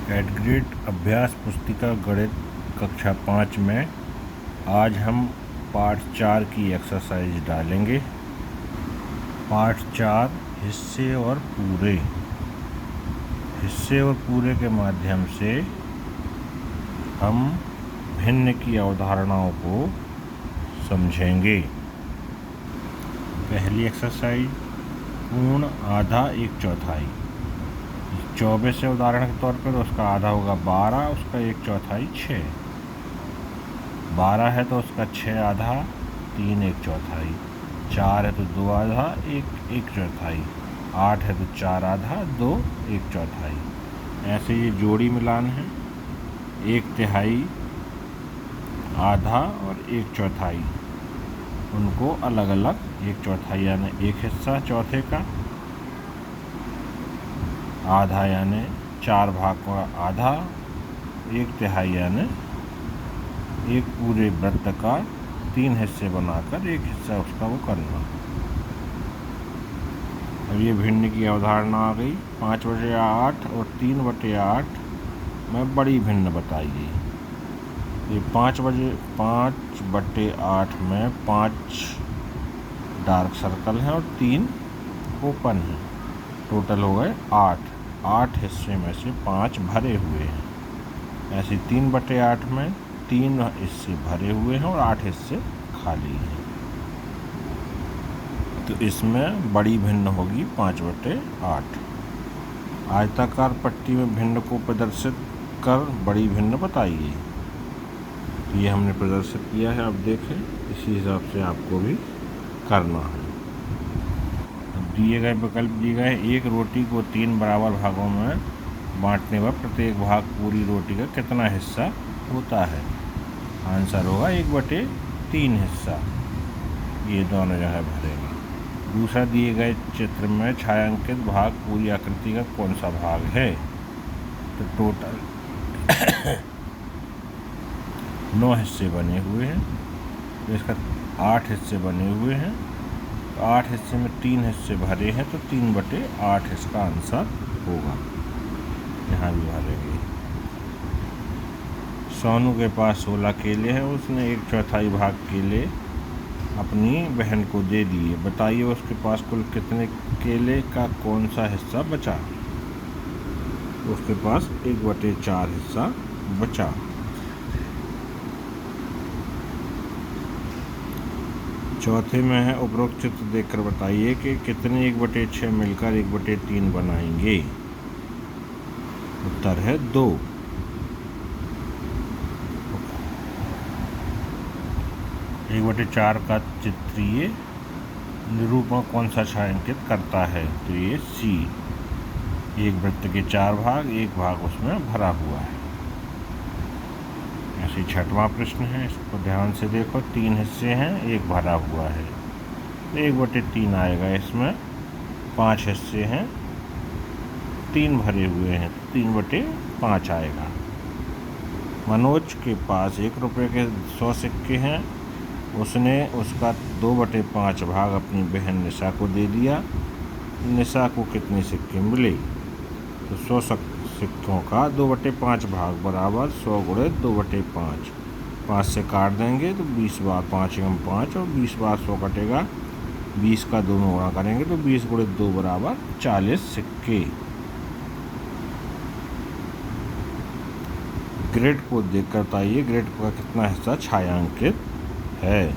Eight grade अभ्यास पुस्तिका गणित कक्षा 5 में आज हम पार्ट 4 की एक्सरसाइज डालेंगे। पार्ट 4 हिस्से और पूरे। हिस्से और पूरे के माध्यम से हम भिन्न की अवधारणाओं को समझेंगे। पहली एक्सरसाइज पूर्ण आधा एक चौथाई। 24 है उदाहरण के तौर पर, तो उसका आधा होगा 12, उसका एक चौथाई 6। 12 है तो उसका 6 आधा 3 एक चौथाई। 4 है तो 2 आधा 1 एक चौथाई। 8 है तो 4 आधा 2 एक चौथाई। ऐसे ये जोड़ी मिलान है। 1/3 आधा और 1/4 उनको अलग अलग 1/4 यानी एक हिस्सा चौथे का, आधा यानी 4 भाग का आधा, 1/3 यानी एक पूरे वृत्त का 3 हिस्से बनाकर एक हिस्सा उसका वो करना। अब ये भिन्न की अवधारणा आ गई। 5/8 और 3/8 में बड़ी भिन्न बताई गई। ये 5/8 में 5 डार्क सर्कल हैं और 3 ओपन हैं। टोटल हो गए 8 हिस्से में से 5 भरे हुए हैं। ऐसे 3/8 में 3 हिस्से भरे हुए हैं और 8 हिस्से खाली हैं। तो इसमें बड़ी भिन्न होगी 5/8। आयताकार पट्टी में भिन्न को प्रदर्शित कर बड़ी भिन्न बताइए। तो ये हमने प्रदर्शित किया है, अब देखें। इसी हिसाब से आपको भी करना है। दिए गए विकल्प दिए गए। एक रोटी को 3 बराबर भागों में बांटने पर प्रत्येक भाग पूरी रोटी का कितना हिस्सा होता है? आंसर होगा 1/3 हिस्सा। ये दोनों जगह भरेगा। दूसरा, दिए गए चित्र में छायांकित भाग पूरी आकृति का कौन सा भाग है? तो टोटल 9 हिस्से बने हुए हैं, तो इसका 8 हिस्से बने हुए हैं। 8 हिस्से में 3 हिस्से भरे हैं, तो 3/8 इसका आंसर होगा। यहाँ भी भरेंगे। सोनू के पास 16 केले हैं, उसने 1/4 भाग केले अपनी बहन को दे दिए। बताइए उसके पास कुल कितने केले का कौन सा हिस्सा बचा? उसके पास 1/4 हिस्सा बचा। चौथे में है उपरोक्त चित्र देखकर बताइए कि कितने 1/6 मिलकर 1/3 बनाएंगे। उत्तर है 2। 1/4 का चित्रीय निरूपण कौन सा छायांकित करता है? तो ये सी। एक वृत्त के 4 भाग, एक भाग उसमें भरा हुआ है। ऐसे 6वां प्रश्न है, इसको ध्यान से देखो। 3 हिस्से हैं, एक भरा हुआ है, तो 1/3 आएगा। इसमें 5 हिस्से हैं, 3 भरे हुए हैं, तो 3/5 आएगा। मनोज के पास 1 रुपये के 100 सिक्के हैं, उसने उसका 2/5 भाग अपनी बहन निशा को दे दिया। निशा को कितने सिक्के मिले? तो 100 सिक्कों का 2/5 भाग बराबर 100 गुणे 2/5। 5 से काट देंगे तो 20 बार 5 एवं 5 और 20 बार 100 कटेगा। 20 का 2 में गुणा करेंगे तो 20 गुणे 2 बराबर 40 सिक्के। ग्रिड को देखकर बताइए ग्रिड का कितना हिस्सा छायांकित है?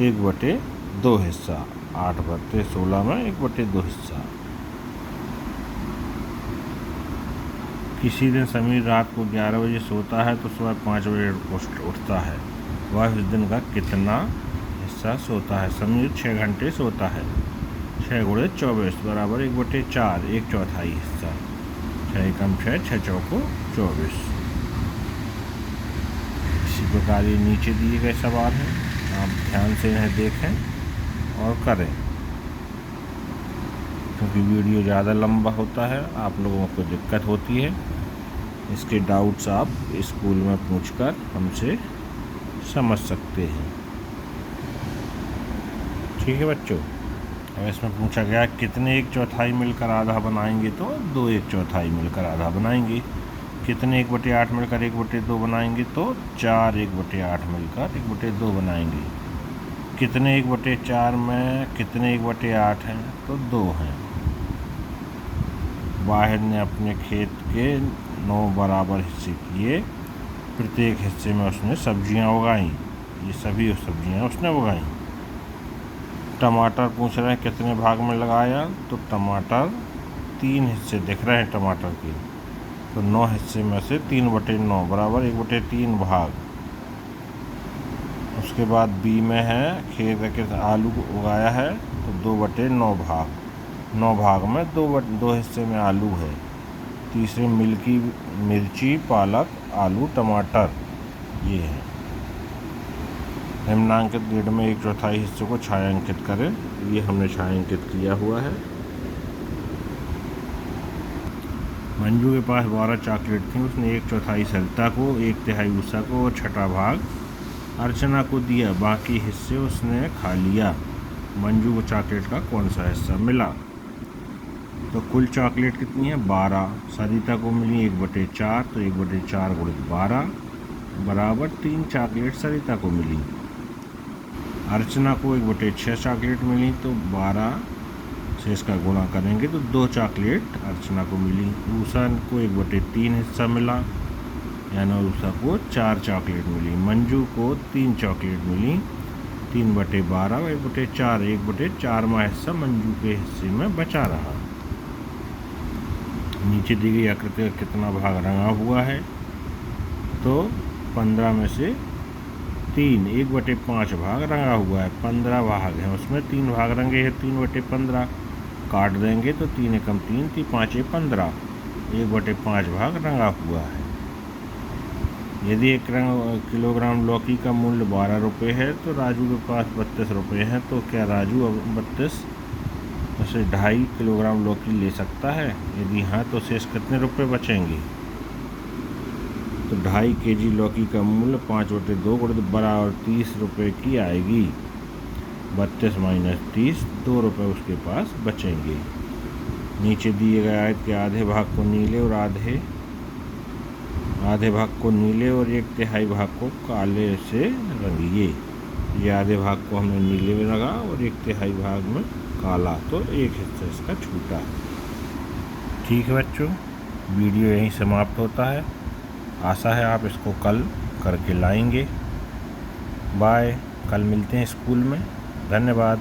1/2 हिस्सा। 8/16 में 1/2 हिस्सा। किसी दिन समीर रात को 11 बजे सोता है तो सुबह 5 बजे उठता है। वह इस दिन का कितना हिस्सा सोता है? समीर 6 घंटे सोता है। 6 गुणे 24 बराबर 1/4, 1/4 हिस्सा। 6 कम 6, 6 चौको 24। इसी प्रकार ये नीचे दिए गए सवाल हैं, आप ध्यान से इन्हें देखें और करें, क्योंकि वीडियो ज़्यादा लंबा होता है, आप लोगों को दिक्कत होती है। इसके डाउट्स आप स्कूल में पूछकर हमसे समझ सकते हैं। ठीक है बच्चों। अब इसमें पूछा गया कितने 1/4 मिलकर आधा बनाएंगे? तो 2 1/4 मिलकर आधा बनाएंगे। कितने 1/8 मिलकर 1/2 बनाएंगे? तो 4 1/8 मिलकर 1/2 बनाएंगे। कितने 1/4 में कितने 1/8 हैं? तो 2 हैं। वाहिद ने अपने खेत के 9 बराबर हिस्से किए। प्रत्येक हिस्से में उसने सब्जियां उगाई। ये सभी सब्जियां उसने उगाई। टमाटर पूछ रहे हैं कितने भाग में लगाया? तो टमाटर 3 हिस्से दिख रहे हैं टमाटर के, तो 9 हिस्से में से 3/9 बराबर 1/3 भाग। उसके बाद बी में है खेत के आलू को उगाया है, तो 2/9 भाग। 9 भाग में 2 हिस्से में आलू है। तीसरे मिर्ची, पालक, आलू, टमाटर ये है। निम्नांकित ग्रिड में 1/4 हिस्से को छायांकित करें। ये हमने छायांकित किया हुआ है। मंजू के पास 12 चॉकलेट थी। उसने 1/4 सरिता को, 1/3 उषा को और 6ठा भाग अर्चना को दिया। बाकी हिस्से उसने खा लिया। मंजू को चॉकलेट का कौन सा हिस्सा मिला? तो कुल चॉकलेट कितनी है? 12। सरिता को मिली 1/4, तो 1/4 गुणित 12 बराबर 3 चॉकलेट सरिता को मिली। अर्चना को 1/6 चॉकलेट मिली, तो 12 से इसका गुणा करेंगे तो 2 चॉकलेट अर्चना को मिली। उषा को 1/3 हिस्सा मिला, यानी उषा को 4 चॉकलेट मिली। मंजू को 3 चॉकलेट मिली। 3/12 1/4, 1/4वां हिस्सा मंजू के हिस्से में बचा रहा। नीचे दी गई आकृति का कितना भाग रंगा हुआ है? तो 15 में से 3 1/5 भाग रंगा हुआ है। 15 भाग हैं, उसमें 3 भाग रंगे हैं। 3/15 काट देंगे तो 3 एकम 3, 3 5 15, 1/5 भाग रंगा हुआ है। यदि 1 किलोग्राम लौकी का मूल्य 12 रुपये है तो राजू के पास 32 रुपये हैं, तो क्या राजू अब 32 में से 2.5 किलोग्राम लौकी ले सकता है? यदि हाँ, तो शेष कितने रुपये बचेंगे? तो 2.5 kg लौकी का मूल्य 5/2 गुणित बराबर 30 रुपये की आएगी। 32 माइनस 30, 2 रुपये उसके पास बचेंगे। नीचे दिए गए आयत के आधे भाग को नीले और आधे भाग को नीले और 1/3 भाग को काले से रंगिए। ये आधे भाग को हमने नीले में रंगा और 1/3 भाग में काला, तो एक हिस्सा इसका छूटा। ठीक है बच्चों, वीडियो यहीं समाप्त होता है। आशा है आप इसको कल करके लाएंगे। बाय। कल मिलते हैं स्कूल में। धन्यवाद।